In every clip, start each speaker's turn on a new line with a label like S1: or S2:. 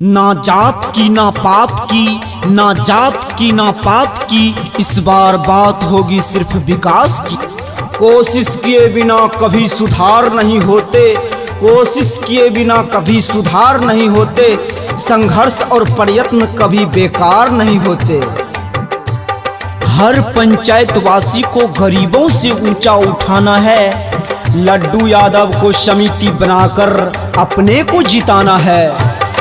S1: ना जात की ना पात की, ना जात की ना पात की, इस बार बात होगी सिर्फ विकास की। कोशिश किए बिना कभी सुधार नहीं होते, कोशिश किए बिना कभी सुधार नहीं होते, संघर्ष और प्रयत्न कभी बेकार नहीं होते। हर पंचायत वासी को गरीबों से ऊंचा उठाना है, लड्डू यादव को समिति बनाकर अपने को जिताना है।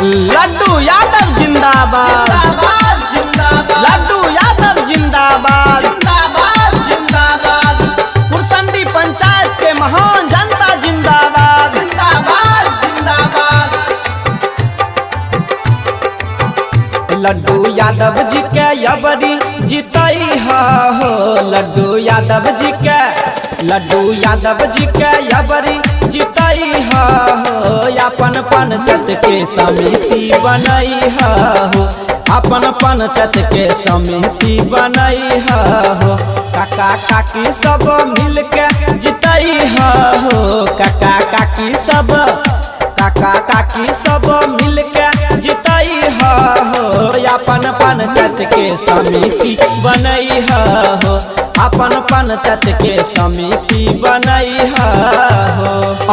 S1: लड्डू यादव जिंदाबाद, जिंदाबाद जिंदाबाद, लड्डू यादव जिंदाबाद, जिंदाबाद जिंदाबाद, कुरसंडी पंचायत के महान जनता जिंदाबाद, जिंदाबाद जिंदाबाद। लड्डू यादव जी के अबरी जिताई हो, लड्डू यादव जी के, लड्डू यादव जी के अबरी जिताई हो, अपन पंचायत के समिति बनाई हो, अपन पंचायत के समिति बनाई हो, काका काकी सब मिल के जिताई हो, काका काकी सब, काका काकी सब मिल के जिताई हो, अपन पंचायत के समिति बनाई हो, अपन पंचायत के समिति बनाई हो।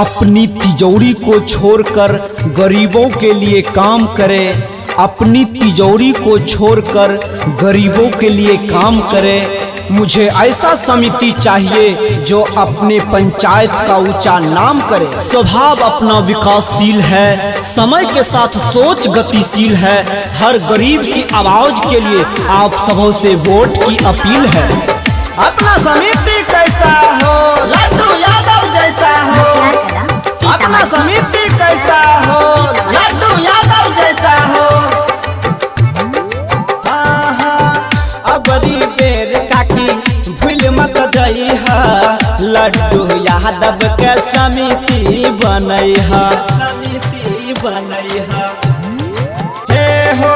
S1: अपनी तिजोरी को छोड़कर गरीबों के लिए काम करे, अपनी तिजोरी को छोड़कर गरीबों के लिए काम करे। मुझे ऐसा समिति चाहिए जो अपने पंचायत का ऊंचा नाम करे। स्वभाव अपना विकासशील है, समय के साथ सोच गतिशील है, हर गरीब की आवाज के लिए आप सबों से वोट की अपील है। अपना समिति कैसा हो, लड्डू यादव जैसा हो, अपना समिति कैसा हो, लड्डू यादव जैसा हो। हाँ हाँ अबरी बेर काकी भूल मत जइहा, लड्डू यादव के समिति बनैहा, समिति बनैहा। हे हो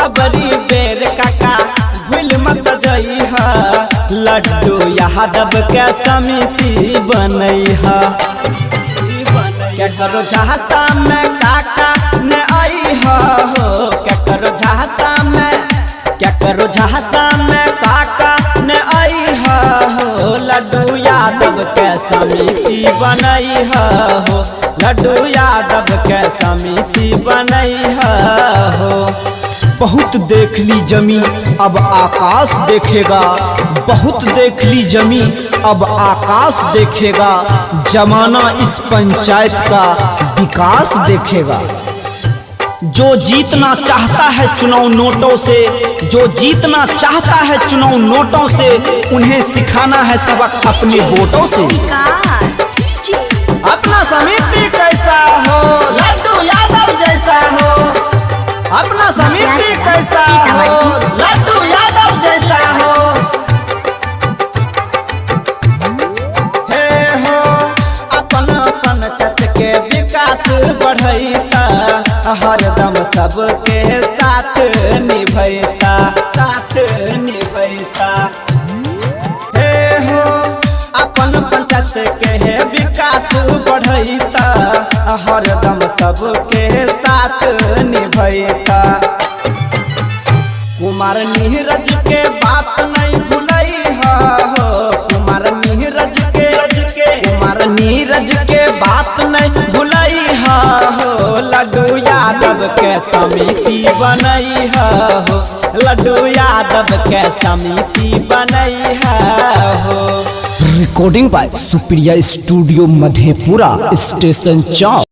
S1: अबरी बेर काका भूल मत जइहा, लड्डू यादव के समिति बनैहा। क्या करो झांसा में काका ने आई हो, क्या करो झांसा में, क्या करो झांसा में काका ने आई हो, लड्डू यादव के समिति बनाई हो, लड्डू यादव के समिति बनाई हो। बहुत देख ली जमी अब आकाश देखेगा, बहुत देख ली जमी अब आकाश देखेगा, जमाना इस पंचायत का विकास देखेगा। जो जीतना चाहता है चुनाव नोटों से, जो जीतना चाहता है चुनाव नोटों से, उन्हें सिखाना है सबक अपने वोटों से। अपना समिति कैसा हो, लड्डू यादव जैसा हो, अपना समिति कैसा हो, लड्डू यादव जैसा हो। हे हो अपन पंचायत के विकास बढ़ैता, हरदम सबके साथ निभैता, साथ निभैता। हे हो अपन पंचायत के विकास बढ़ैता, हरदम सबके साथ निभैता। कुमार नीरज के बात नहीं भूलई हो, कुमार नीरज के, कुमार नीरज के बात नहीं भूलई हो, लड्डू यादव के समिति बनई हो, लड्डू यादव के समिति बनई हो। Recording by Supriya studio Madhepura station Chowk.